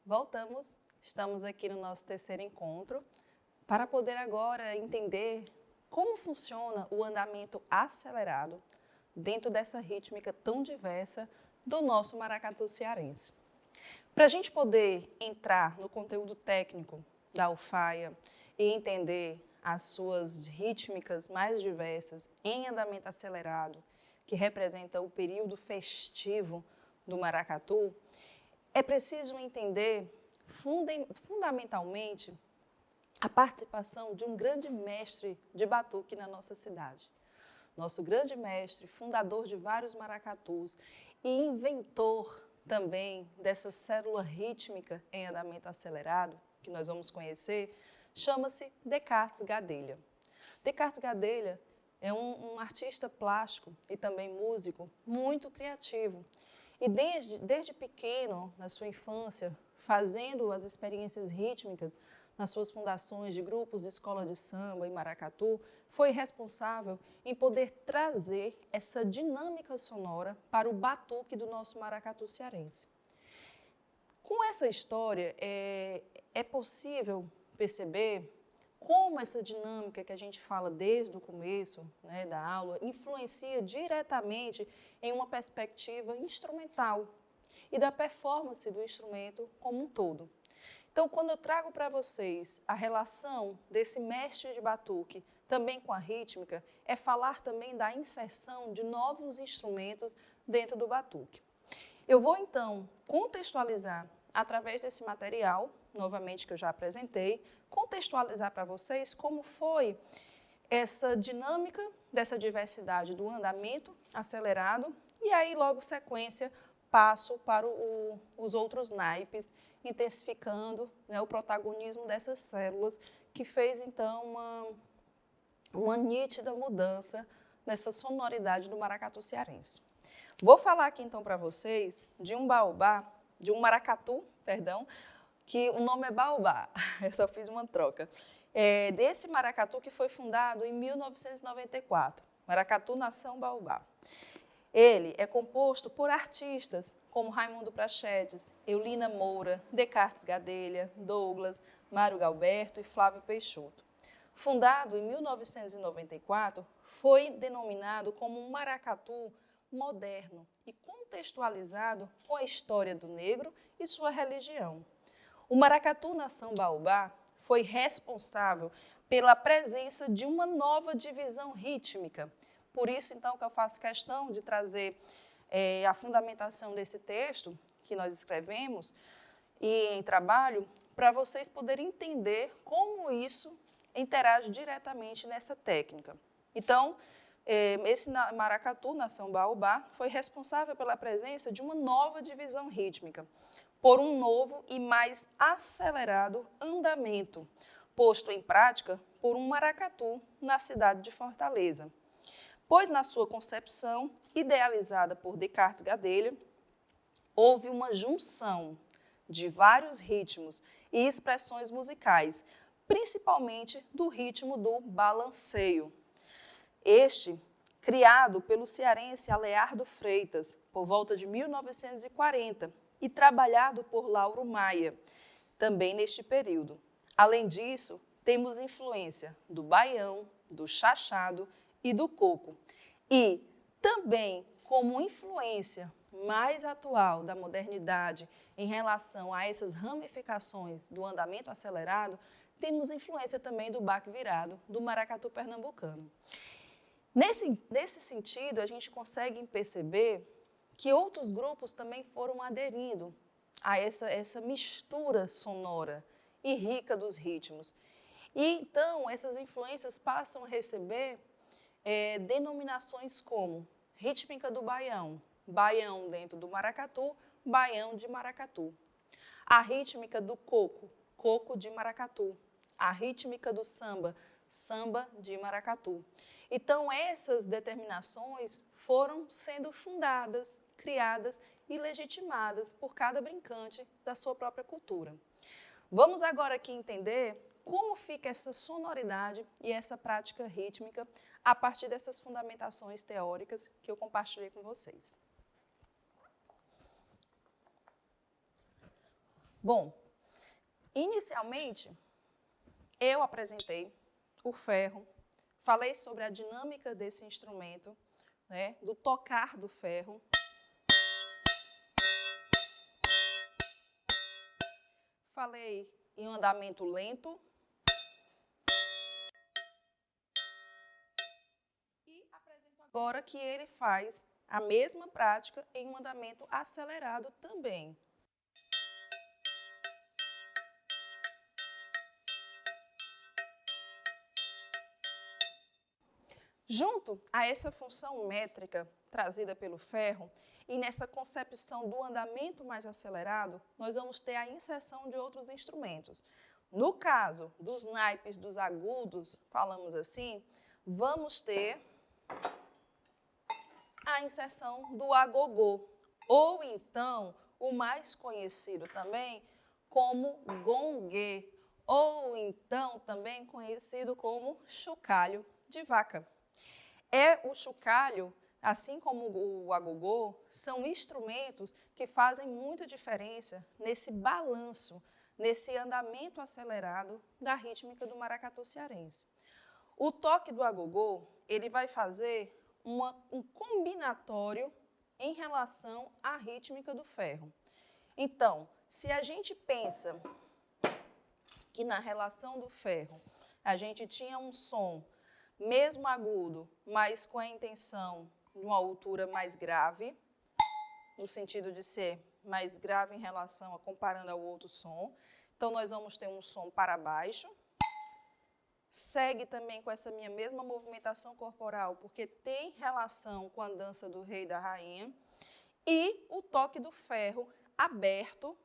Voltamos, estamos aqui no nosso terceiro encontro para poder agora entender como funciona o andamento acelerado dentro dessa rítmica tão diversa do nosso maracatu cearense. Para a gente poder entrar no conteúdo técnico da alfaia e entender as suas rítmicas mais diversas em andamento acelerado, que representa o período festivo do maracatu, é preciso entender fundamentalmente a participação de um grande mestre de batuque na nossa cidade. Nosso grande mestre, fundador de vários maracatus e inventor também dessa célula rítmica em andamento acelerado, que nós vamos conhecer, chama-se Descartes Gadelha. Descartes Gadelha é um artista plástico e também músico muito criativo. E desde pequeno, na sua infância, fazendo as experiências rítmicas nas suas fundações de grupos de escola de samba e maracatu, foi responsável em poder trazer essa dinâmica sonora para o batuque do nosso maracatu cearense. Com essa história, é possível perceber como essa dinâmica que a gente fala desde o começo, né, da aula influencia diretamente em uma perspectiva instrumental e da performance do instrumento como um todo. Então, quando eu trago para vocês a relação desse mestre de batuque também com a rítmica, é falar também da inserção de novos instrumentos dentro do batuque. Eu vou, então, contextualizar através desse material, novamente que eu já apresentei, contextualizar para vocês como foi essa dinâmica dessa diversidade do andamento acelerado e aí, logo sequência, passo para os outros naipes, intensificando, né, o protagonismo dessas células, que fez, então, uma nítida mudança nessa sonoridade do maracatu cearense. Vou falar aqui, então, para vocês de um maracatu, que o nome é baobá, eu só fiz uma troca, desse maracatu que foi fundado em 1994, Maracatu Nação Baobá. Ele é composto por artistas como Raimundo Prachedes, Eulina Moura, Descartes Gadelha, Douglas, Mário Galberto e Flávio Peixoto. Fundado em 1994, foi denominado como um maracatu moderno e contextualizado com a história do negro e sua religião. O Maracatu Nação Baobá foi responsável pela presença de uma nova divisão rítmica. Por isso, então, que eu faço questão de trazer a fundamentação desse texto que nós escrevemos e em trabalho, para vocês poderem entender como isso interage diretamente nessa técnica. Então, esse maracatu, Nação Baobá, foi responsável pela presença de uma nova divisão rítmica, por um novo e mais acelerado andamento, posto em prática por um maracatu na cidade de Fortaleza. Pois, na sua concepção, idealizada por Descartes Gadelha, houve uma junção de vários ritmos e expressões musicais, principalmente do ritmo do balanceio. Este, criado pelo cearense Aleardo Freitas, por volta de 1940, e trabalhado por Lauro Maia, também neste período. Além disso, temos influência do baião, do chachado e do coco. E também, como influência mais atual da modernidade em relação a essas ramificações do andamento acelerado, temos influência também do baque virado, do maracatu pernambucano. Nesse sentido, a gente consegue perceber que outros grupos também foram aderindo a essa mistura sonora e rica dos ritmos. E, então, essas influências passam a receber denominações como rítmica do baião, baião dentro do maracatu, baião de maracatu. A rítmica do coco, coco de maracatu. A rítmica do samba, samba de maracatu. Então, essas determinações foram sendo fundadas, criadas e legitimadas por cada brincante da sua própria cultura. Vamos agora aqui entender como fica essa sonoridade e essa prática rítmica a partir dessas fundamentações teóricas que eu compartilhei com vocês. Bom, inicialmente, eu apresentei o ferro, falei sobre a dinâmica desse instrumento, né, do tocar do ferro. Falei em um andamento lento. E apresento agora que ele faz a mesma prática em um andamento acelerado também. Junto a essa função métrica trazida pelo ferro e nessa concepção do andamento mais acelerado, nós vamos ter a inserção de outros instrumentos. No caso dos naipes dos agudos, falamos assim, vamos ter a inserção do agogô, ou então o mais conhecido também como gongue, ou então também conhecido como chocalho de vaca. O chocalho, assim como o agogô, são instrumentos que fazem muita diferença nesse balanço, nesse andamento acelerado da rítmica do maracatu cearense. O toque do agogô, ele vai fazer um combinatório em relação à rítmica do ferro. Então, se a gente pensa que na relação do ferro a gente tinha um som mesmo agudo, mas com a intenção de uma altura mais grave, no sentido de ser mais grave em relação a comparando ao outro som. Então, nós vamos ter um som para baixo. Segue também com essa minha mesma movimentação corporal, porque tem relação com a dança do rei e da rainha. E o toque do ferro aberto,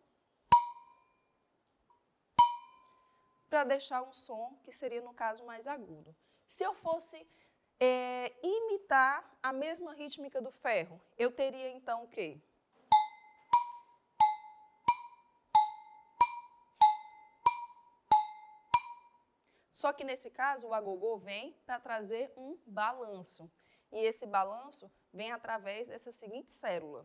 para deixar um som que seria, no caso, mais agudo. Se eu fosse imitar a mesma rítmica do ferro, eu teria então o quê? Só que nesse caso o agogô vem para trazer um balanço. E esse balanço vem através dessa seguinte célula.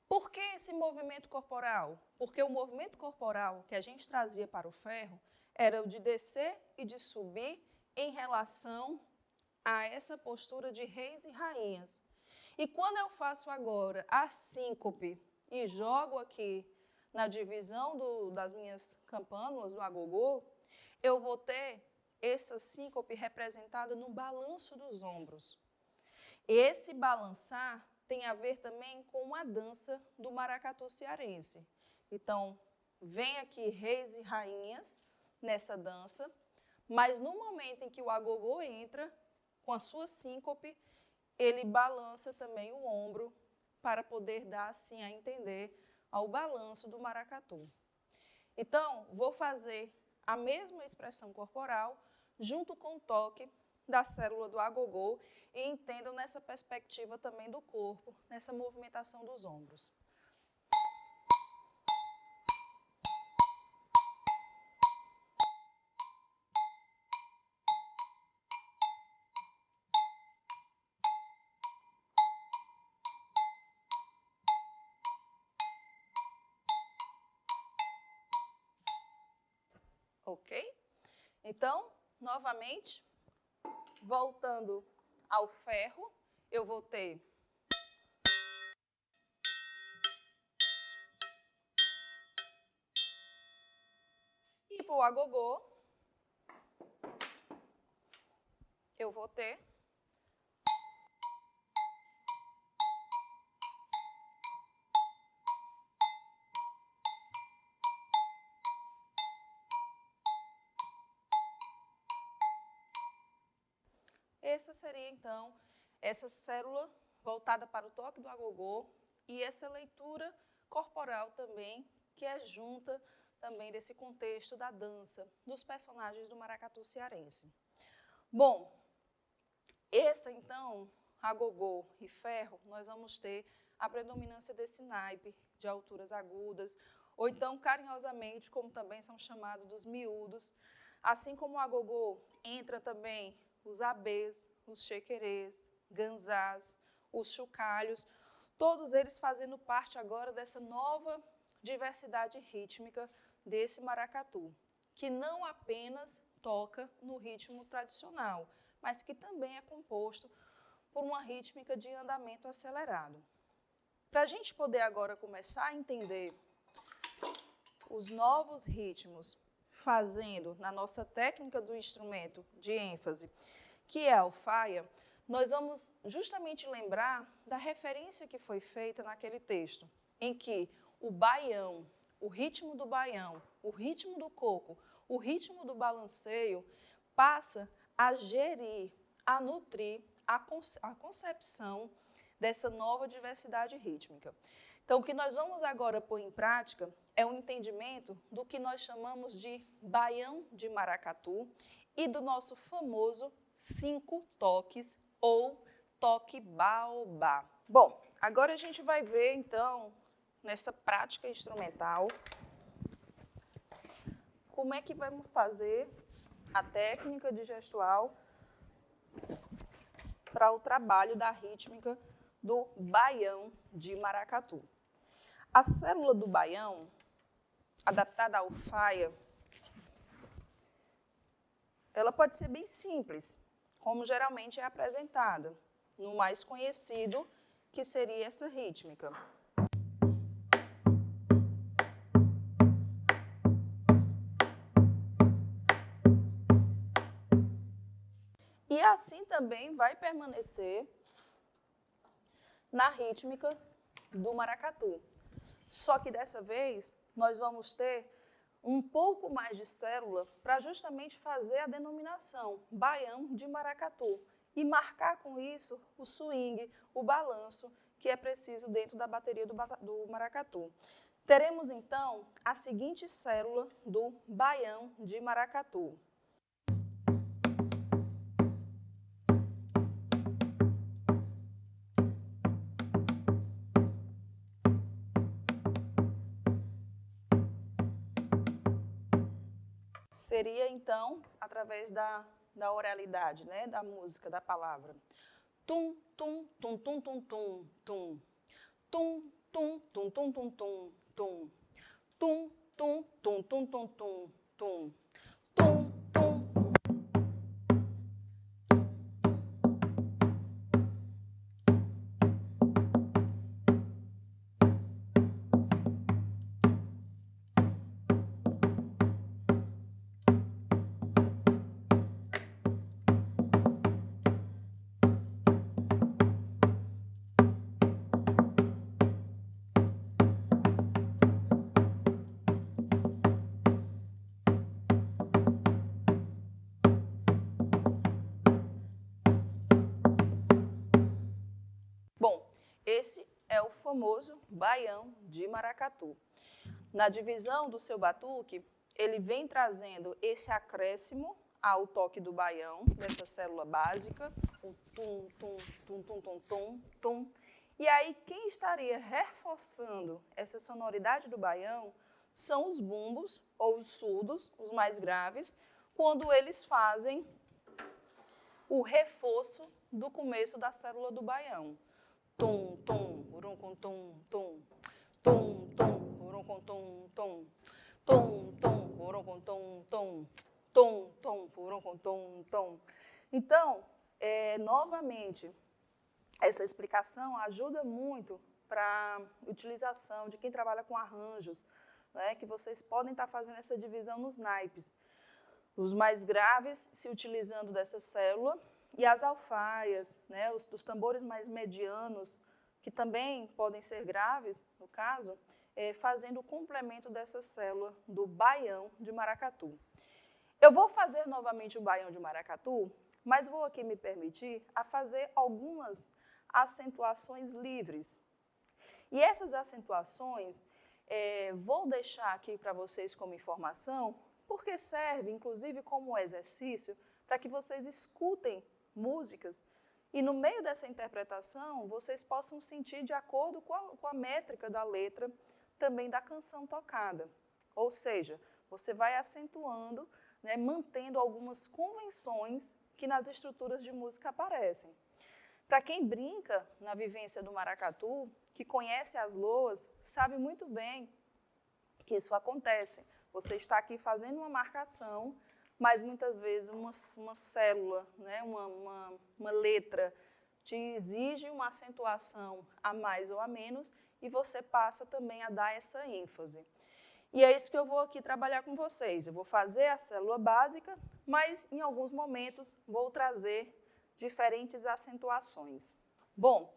Por que esse movimento corporal? Porque o movimento corporal que a gente trazia para o ferro era o de descer e de subir em relação a essa postura de reis e rainhas. E quando eu faço agora a síncope e jogo aqui na divisão das minhas campânulas, do agogô, eu vou ter essa síncope representada no balanço dos ombros. Esse balançar tem a ver também com a dança do maracatu cearense. Então, vem aqui reis e rainhas nessa dança, mas no momento em que o agogô entra, com a sua síncope, ele balança também o ombro para poder dar, assim, a entender ao balanço do maracatu. Então, vou fazer a mesma expressão corporal junto com o toque da célula do agogô e entendam nessa perspectiva também do corpo, nessa movimentação dos ombros. Ok? Então, novamente, voltando ao ferro, eu vou ter e para o agogô, eu vou ter essa seria, então, essa célula voltada para o toque do agogô e essa leitura corporal também, que é junta também desse contexto da dança, dos personagens do maracatu cearense. Bom, esse então, agogô e ferro, nós vamos ter a predominância desse naipe de alturas agudas, ou então, carinhosamente, como também são chamados dos miúdos. Assim como o agogô, entra também os abês, os chequerês, ganzás, os chocalhos, todos eles fazendo parte agora dessa nova diversidade rítmica desse maracatu, que não apenas toca no ritmo tradicional, mas que também é composto por uma rítmica de andamento acelerado. Para a gente poder agora começar a entender os novos ritmos, fazendo na nossa técnica do instrumento de ênfase, que é a alfaia, nós vamos justamente lembrar da referência que foi feita naquele texto, em que o baião, o ritmo do baião, o ritmo do coco, o ritmo do balanceio, passa a gerir, a nutrir a concepção dessa nova diversidade rítmica. Então, o que nós vamos agora pôr em prática é um entendimento do que nós chamamos de baião de maracatu e do nosso famoso 5 toques ou toque baobá. Bom, agora a gente vai ver, então, nessa prática instrumental, como é que vamos fazer a técnica de gestual para o trabalho da rítmica do baião de maracatu. A célula do baião, adaptada à alfaia, ela pode ser bem simples, como geralmente é apresentada, no mais conhecido, que seria essa rítmica. E assim também vai permanecer na rítmica do maracatu. Só que dessa vez nós vamos ter um pouco mais de célula para justamente fazer a denominação baião de maracatu e marcar com isso o swing, o balanço que é preciso dentro da bateria do maracatu. Teremos então a seguinte célula do baião de maracatu. Seria, então, através da oralidade, né, da música, da palavra. Tum, tum, tum, tum, tum, tum, tum. Tum, tum, tum, tum, tum, tum, tum. Tum, tum, tum, tum, tum, tum, tum. Tum, tum. Bom, esse é o famoso baião de maracatu. Na divisão do seu batuque, ele vem trazendo esse acréscimo ao toque do baião, dessa célula básica, o tum, tum, tum, tum, tum, tum, tum. E aí, quem estaria reforçando essa sonoridade do baião são os bumbos, ou os surdos, os mais graves, quando eles fazem o reforço do começo da célula do baião. Tum, tum, urum, com tum, tum. Tum, tum, urum, com tum, tum. Tum, tum, urum, com tum, tum. Tum, tum, urum, com tum, tum. Então, novamente, essa explicação ajuda muito para a utilização de quem trabalha com arranjos, né, que vocês podem estar fazendo essa divisão nos naipes. Os mais graves se utilizando dessa célula e as alfaias, né, os tambores mais medianos, que também podem ser graves, no caso, fazendo o complemento dessa célula do baião de maracatu. Eu vou fazer novamente o baião de maracatu, mas vou aqui me permitir a fazer algumas acentuações livres. E essas acentuações, vou deixar aqui para vocês como informação, porque serve, inclusive, como exercício para que vocês escutem músicas e no meio dessa interpretação vocês possam sentir de acordo com a métrica da letra também da canção tocada. Ou seja, você vai acentuando, né, mantendo algumas convenções que nas estruturas de música aparecem. Para quem brinca na vivência do maracatu, que conhece as loas, sabe muito bem que isso acontece. Você está aqui fazendo uma marcação, mas muitas vezes uma célula, né, uma letra, te exige uma acentuação a mais ou a menos e você passa também a dar essa ênfase. E é isso que eu vou aqui trabalhar com vocês. Eu vou fazer a célula básica, mas em alguns momentos vou trazer diferentes acentuações. Bom,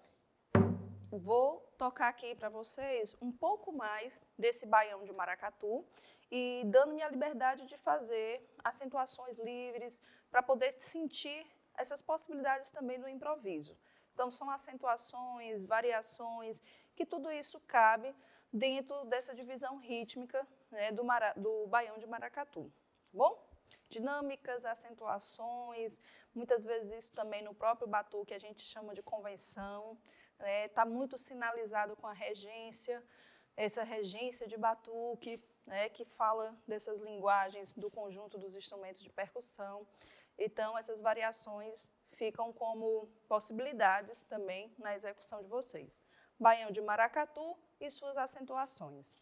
vou tocar aqui para vocês um pouco mais desse baião de maracatu e dando-me a liberdade de fazer acentuações livres para poder sentir essas possibilidades também do improviso. Então, são acentuações, variações, que tudo isso cabe dentro dessa divisão rítmica, né, do baião de maracatu. Bom? Dinâmicas, acentuações, muitas vezes isso também no próprio batuque a gente chama de convenção, está muito sinalizado com a regência, essa regência de batuque, né, que fala dessas linguagens do conjunto dos instrumentos de percussão. Então, essas variações ficam como possibilidades também na execução de vocês. Baião de maracatu e suas acentuações.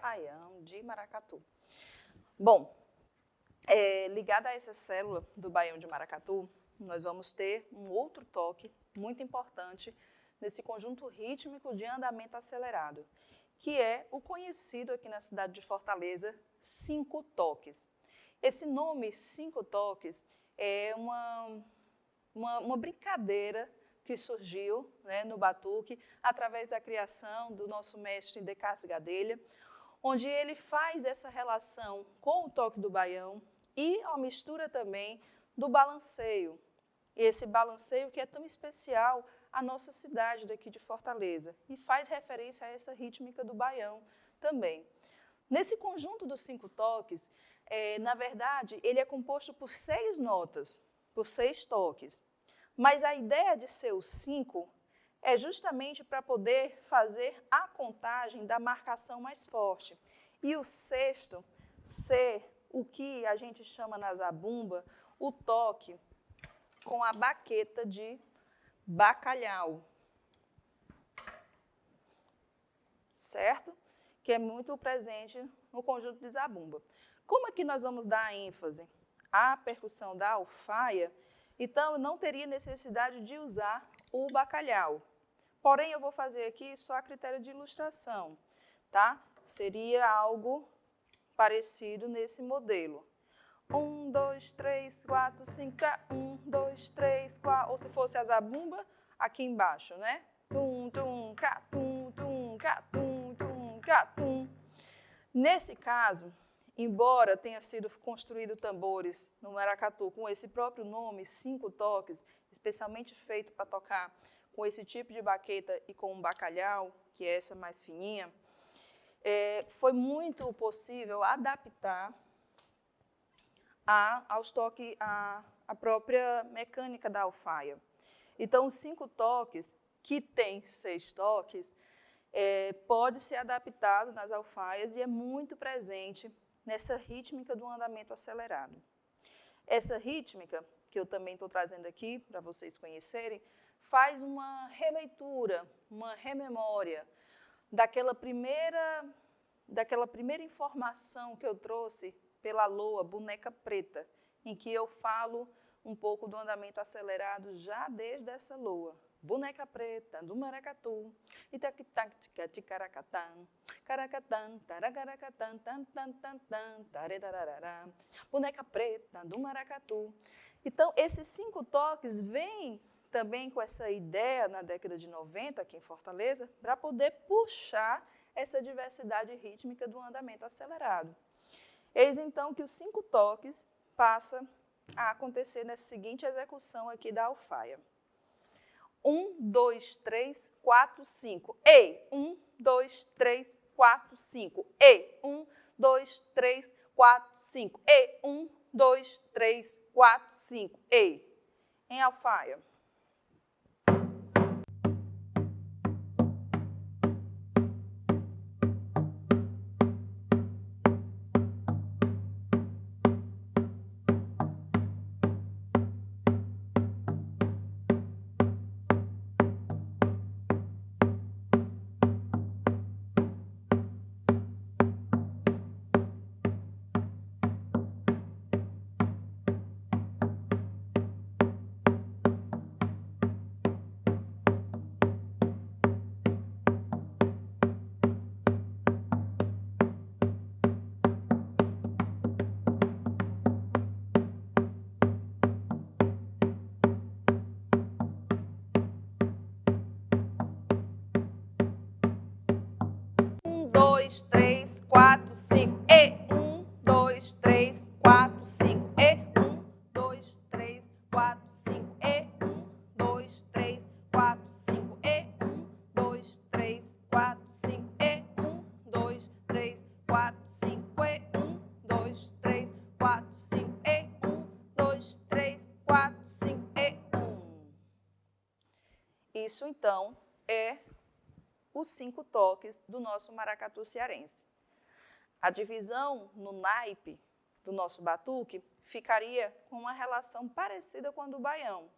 Baião de maracatu. Bom, ligada a essa célula do baião de maracatu, nós vamos ter um outro toque muito importante nesse conjunto rítmico de andamento acelerado, que é o conhecido aqui na cidade de Fortaleza, 5 toques. Esse nome, 5 toques, é uma brincadeira que surgiu, né, no batuque através da criação do nosso mestre Decásio Gadelha, onde ele faz essa relação com o toque do baião e a mistura também do balanceio. Esse balanceio que é tão especial à nossa cidade daqui de Fortaleza e faz referência a essa rítmica do baião também. Nesse conjunto dos 5 toques, na verdade, ele é composto por 6 notas, por 6 toques. Mas a ideia de ser o 5 é justamente para poder fazer a contagem da marcação mais forte. E o 6º ser o que a gente chama na zabumba o toque com a baqueta de bacalhau. Certo? Que é muito presente no conjunto de zabumba. Como é que nós vamos dar ênfase à percussão da alfaia? Então, eu não teria necessidade de usar o bacalhau. Porém, eu vou fazer aqui só a critério de ilustração, tá? Seria algo parecido nesse modelo. 1, 2, 3, 4, 5, 1, 2, 3, 4, ou se fosse a zabumba, aqui embaixo, né? Tum, tum, cá, tum, tum, cá, tum, tum, cá, tum. Nesse caso, embora tenha sido construído tambores no maracatu com esse próprio nome, 5 toques, especialmente feito para tocar com esse tipo de baqueta e com um bacalhau, que é essa mais fininha, foi muito possível adaptar aos toques, a própria mecânica da alfaia. Então, os 5 toques, que tem 6 toques, pode ser adaptado nas alfaias e é muito presente nessa rítmica do andamento acelerado. Essa rítmica, que eu também estou trazendo aqui para vocês conhecerem, faz uma releitura, uma rememória daquela primeira informação que eu trouxe pela loa Boneca Preta, em que eu falo um pouco do andamento acelerado já desde essa loa. Boneca preta do maracatu, itaquitac-ticaracatã, caracatã, taracaracatã, tan tan tan tan, taredararará. Boneca preta do maracatu. Então, esses 5 toques vêm também com essa ideia na década de 90 aqui em Fortaleza, para poder puxar essa diversidade rítmica do andamento acelerado. Eis então que os 5 toques passam a acontecer nessa seguinte execução aqui da alfaia. 1, 2, 3, 4, 5. Ei! 1, 2, 3, 4, 5. Ei! 1, 2, 3, 4, 5. Ei! 1, 2, 3, 4, 5. Ei! Em alfaia. Dois, três, quatro, cinco. E 1, 2, 3, 4, 5. E 1, 2, 3, 4, 5. E 1, 2, 3, 4, 5. E 1, 2, 3, 4, 5. E 1, 2, 3, 4, 5. E 1, 2, 3, 4, 5. E 1, 2, 3, 4, 5. E 1. Isso então é os 5 toques do nosso maracatu cearense. A divisão no naipe do nosso batuque ficaria com uma relação parecida com a do baião,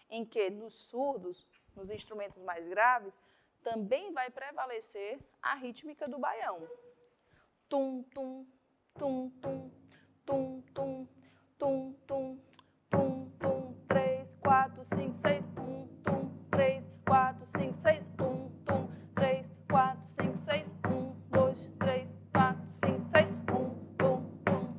em que nos surdos, nos instrumentos mais graves, também vai prevalecer a rítmica do baião. Tum, tum, tum, tum, tum, tum, tum, tum, tum, tum, 3, 4, 5, 6, 1, tum, 3, 4, 5, 6, 1, tum, 3, 4, 5, 6, 1, 2, 3, 4, 5, 6, 1, tum, tum.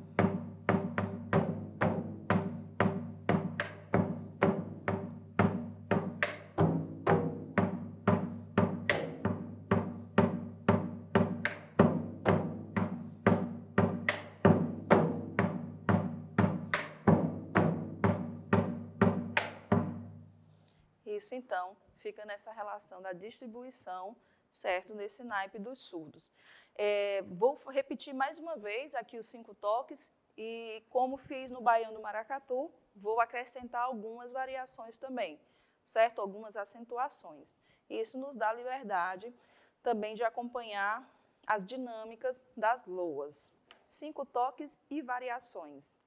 Isso, então, fica nessa relação da distribuição, certo, nesse naipe dos surdos. Vou repetir mais uma vez aqui os 5 toques e, como fiz no baião do maracatu, vou acrescentar algumas variações também, certo? Algumas acentuações. Isso nos dá liberdade também de acompanhar as dinâmicas das loas. 5 toques e variações.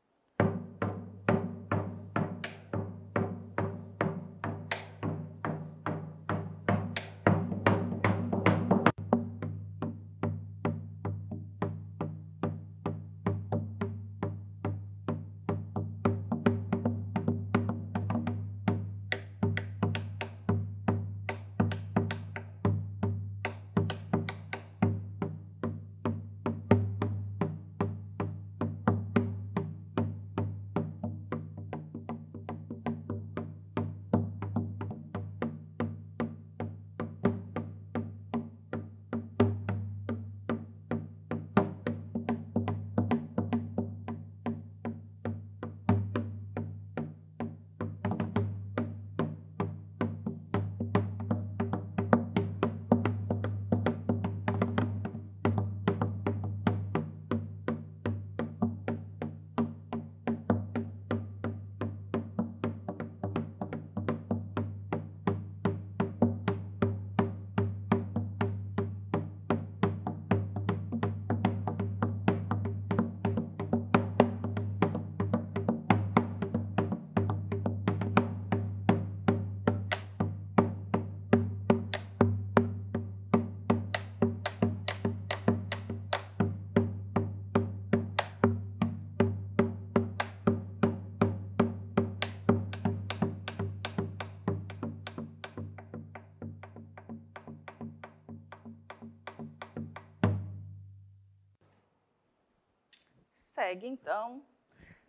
segue, então,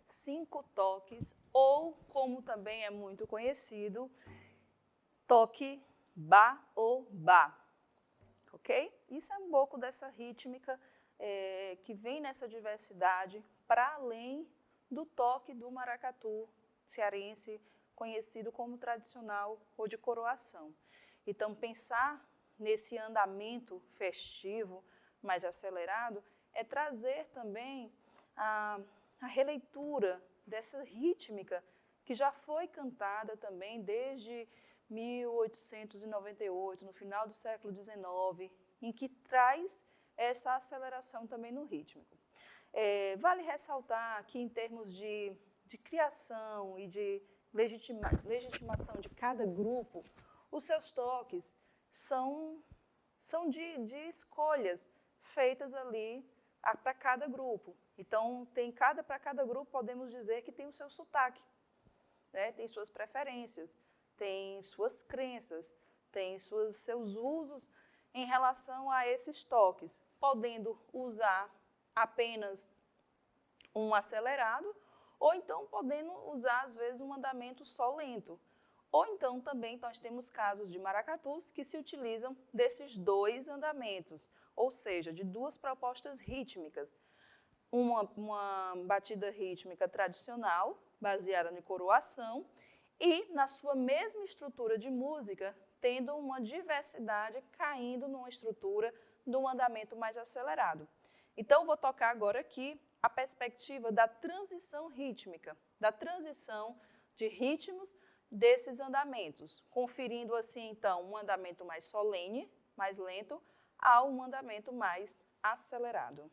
5 toques, ou, como também é muito conhecido, toque ba-o-ba, ok? Isso é um pouco dessa rítmica que vem nessa diversidade para além do toque do maracatu cearense, conhecido como tradicional ou de coroação. Então, pensar nesse andamento festivo mais acelerado é trazer também a releitura dessa rítmica que já foi cantada também desde 1898, no final do século XIX, em que traz essa aceleração também no rítmico. Vale ressaltar que, em termos de criação e de legitimação de cada grupo, os seus toques são de escolhas feitas ali para cada grupo. Então, para cada grupo, podemos dizer que tem o seu sotaque, né? Tem suas preferências, tem suas crenças, tem seus usos em relação a esses toques, podendo usar apenas um acelerado, ou então podendo usar, às vezes, um andamento só lento. Ou então também nós temos casos de maracatus que se utilizam desses 2 andamentos, ou seja, de 2 propostas rítmicas. Uma batida rítmica tradicional, baseada em coroação, e na sua mesma estrutura de música, tendo uma diversidade caindo numa estrutura de um andamento mais acelerado. Então, vou tocar agora aqui a perspectiva da transição rítmica, da transição de ritmos desses andamentos, conferindo assim, então, um andamento mais solene, mais lento, a um andamento mais acelerado.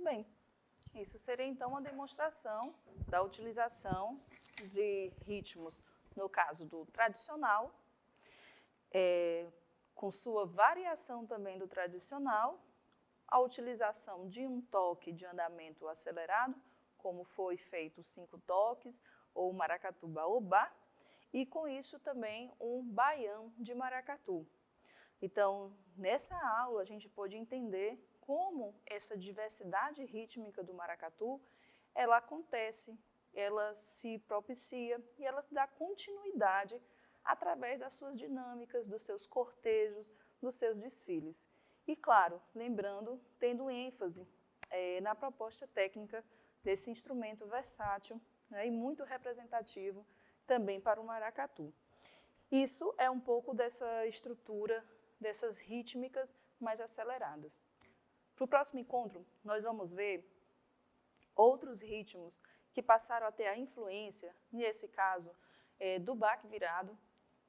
Bem, isso seria então uma demonstração da utilização de ritmos, no caso do tradicional, com sua variação também do tradicional, a utilização de um toque de andamento acelerado, como foi feito 5 toques, ou maracatu baobá, e com isso também um baião de maracatu. Então, nessa aula a gente pôde entender como essa diversidade rítmica do maracatu, ela acontece, ela se propicia e ela dá continuidade através das suas dinâmicas, dos seus cortejos, dos seus desfiles. E, claro, lembrando, tendo ênfase na proposta técnica desse instrumento versátil, né, e muito representativo também para o maracatu. Isso é um pouco dessa estrutura, dessas rítmicas mais aceleradas. Para o próximo encontro, nós vamos ver outros ritmos que passaram a ter a influência, nesse caso, do baque virado,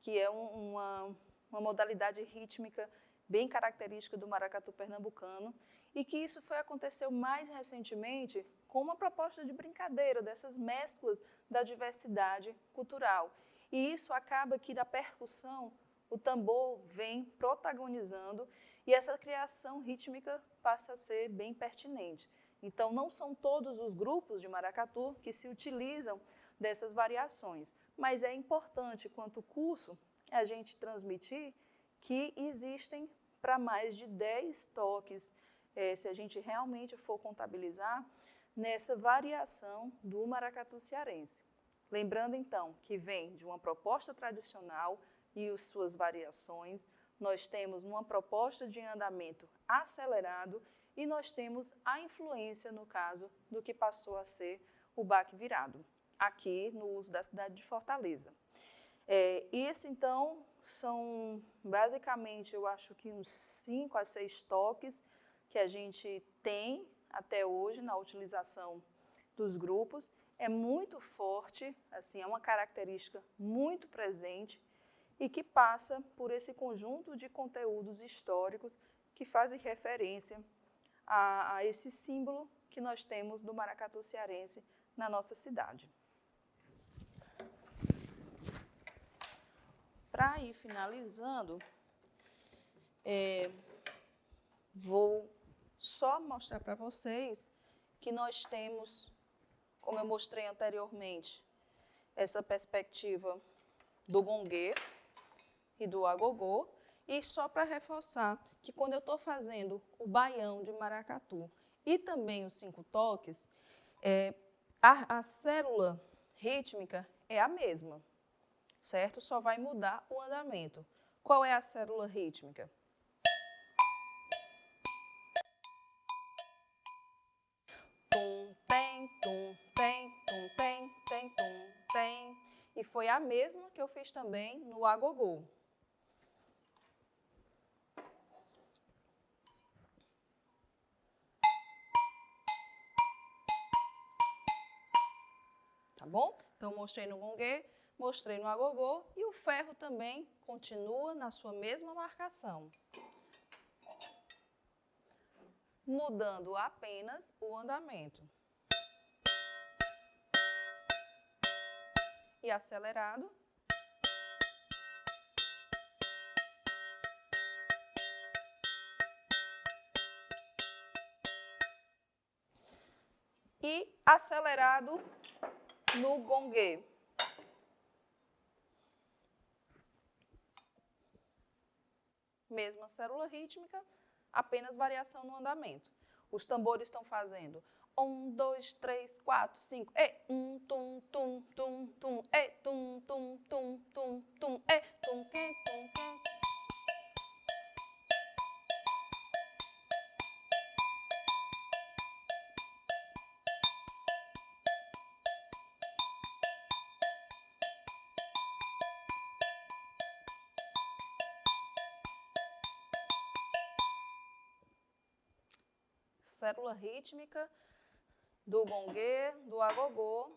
que é uma modalidade rítmica bem característica do maracatu pernambucano, e que isso aconteceu mais recentemente com uma proposta de brincadeira, dessas mesclas da diversidade cultural. E isso acaba que da percussão, o tambor vem protagonizando e essa criação rítmica passa a ser bem pertinente. Então, não são todos os grupos de maracatu que se utilizam dessas variações, mas é importante, quanto curso, a gente transmitir que existem para mais de 10 toques, se a gente realmente for contabilizar, nessa variação do maracatu cearense. Lembrando, então, que vem de uma proposta tradicional e as suas variações, nós temos uma proposta de andamento acelerado e nós temos a influência, no caso, do que passou a ser o baque virado, aqui no uso da cidade de Fortaleza. Isso, então, são basicamente, eu acho que uns 5 a 6 toques que a gente tem até hoje na utilização dos grupos. É muito forte, assim, é uma característica muito presente e que passa por esse conjunto de conteúdos históricos que fazem referência a esse símbolo que nós temos do maracatu cearense na nossa cidade. Para ir finalizando, vou só mostrar para vocês que nós temos, como eu mostrei anteriormente, essa perspectiva do gongue e do agogô, e só para reforçar que quando eu estou fazendo o baião de maracatu e também os 5 toques, a célula rítmica é a mesma, certo? Só vai mudar o andamento. Qual é a célula rítmica? Tum, tem, tum, tem, tum, tem, tem, tum, tem. E foi a mesma que eu fiz também no agogô. Tá bom? Então, mostrei no gongue, mostrei no agogô e o ferro também continua na sua mesma marcação, mudando apenas o andamento. E acelerado. E acelerado no gongue. Mesma célula rítmica, apenas variação no andamento. Os tambores estão fazendo 1, 2, 3, 4, 5, 1, tum, tum, tum, tum, tum, tum, tum, tum, tum, tum, quem, tum, quem. Célula rítmica do gongue, do agogô,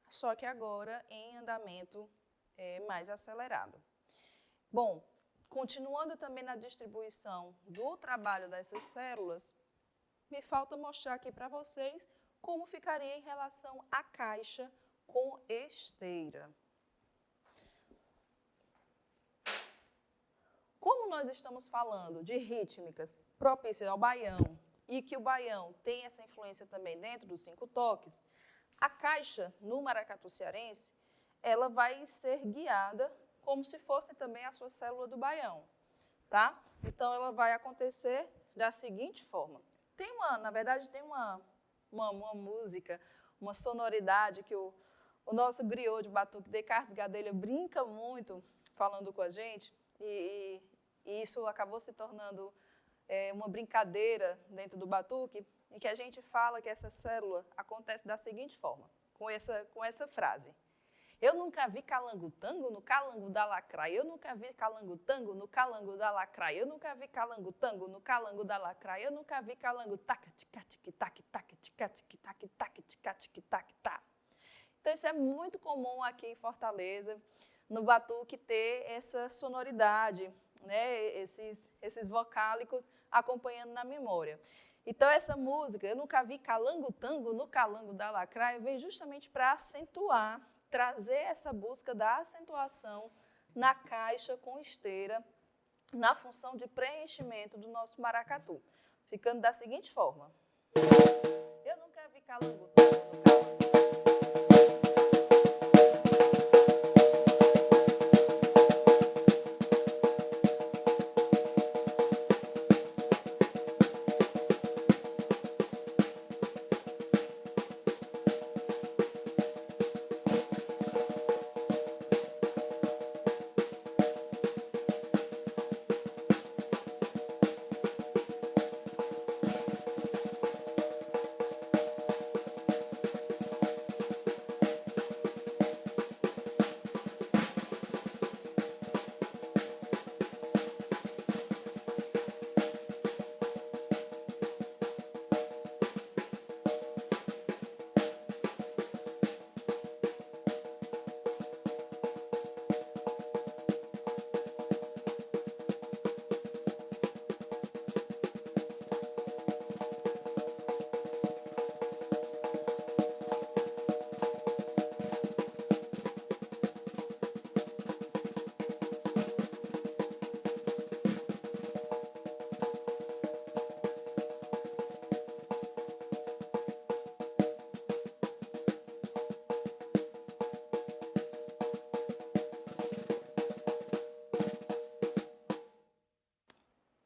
só que agora em andamento mais acelerado. Bom, continuando também na distribuição do trabalho dessas células, me falta mostrar aqui para vocês como ficaria em relação à caixa com esteira. Como nós estamos falando de rítmicas propícias ao baião, e que o baião tem essa influência também dentro dos 5 toques, a caixa no maracatu cearense, ela vai ser guiada como se fosse também a sua célula do baião, tá? Então, ela vai acontecer da seguinte forma. Na verdade, tem uma música, uma sonoridade que o nosso griot de batuque, Descartes Gadelha, brinca muito falando com a gente, e isso acabou se tornando uma brincadeira dentro do batuque, em que a gente fala que essa célula acontece da seguinte forma, com essa frase. Eu nunca vi calango-tango no calango da lacraia, eu nunca vi calango-tango no calango da lacraia, eu nunca vi calango-tango no calango da lacraia, eu nunca vi calango-taca-tic-tac-tic-tac-tic-tac-tic-tac-tic-tac-tic-tac. Então, isso é muito comum aqui em Fortaleza, no batuque, ter essa sonoridade, né, esses vocálicos acompanhando na memória. Então, essa música, eu nunca vi calango-tango no calango da lacraia, vem justamente para acentuar, trazer essa busca da acentuação na caixa com esteira, na função de preenchimento do nosso maracatu, ficando da seguinte forma. Eu nunca vi calango-tango no calango.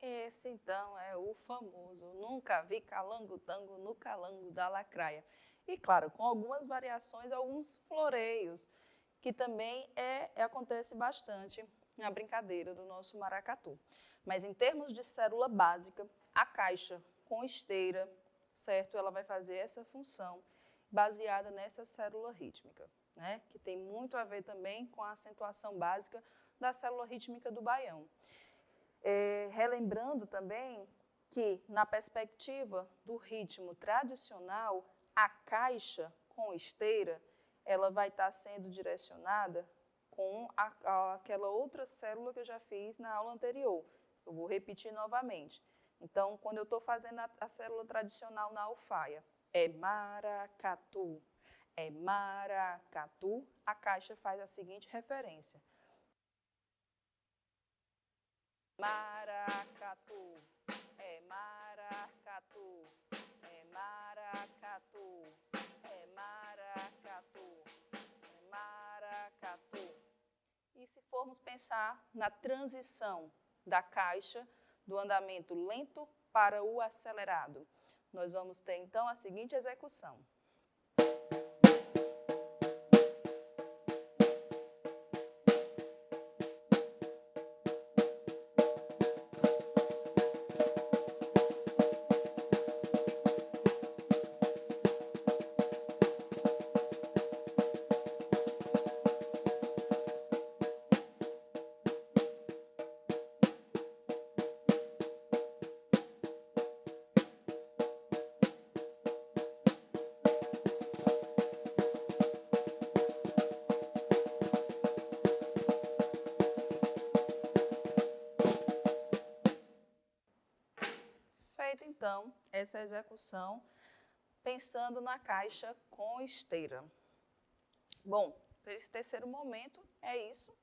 Esse, então, é o famoso nunca vi calango-tango no calango da lacraia. E, claro, com algumas variações, alguns floreios, que também acontece bastante na brincadeira do nosso maracatu. Mas, em termos de célula básica, a caixa com esteira, certo? Ela vai fazer essa função baseada nessa célula rítmica, né? Que tem muito a ver também com a acentuação básica da célula rítmica do baião. Relembrando também que, na perspectiva do ritmo tradicional, a caixa com esteira, ela vai estar sendo direcionada com aquela outra célula que eu já fiz na aula anterior. Eu vou repetir novamente. Então, quando eu estou fazendo a célula tradicional na alfaia, é maracatu, a caixa faz a seguinte referência. Maracatu, maracatu, maracatu, maracatu, maracatu. E se formos pensar na transição da caixa do andamento lento para o acelerado, nós vamos ter então a seguinte execução. Feita, então, essa execução, pensando na caixa com esteira. Bom, para esse terceiro momento, é isso.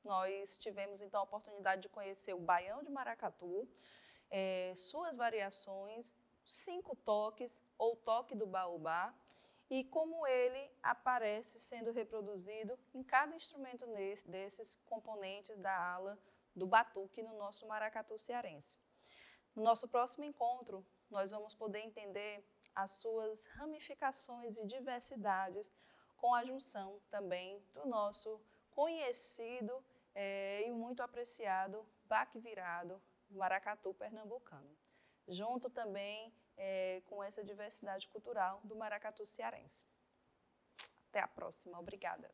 Nós tivemos, então, a oportunidade de conhecer o baião de maracatu, suas variações, 5 toques, ou toque do baobá, e como ele aparece sendo reproduzido em cada instrumento desses componentes da ala do batuque no nosso maracatu cearense. No nosso próximo encontro, nós vamos poder entender as suas ramificações e diversidades com a junção também do nosso conhecido e muito apreciado baque virado, maracatu pernambucano, junto também com essa diversidade cultural do maracatu cearense. Até a próxima. Obrigada.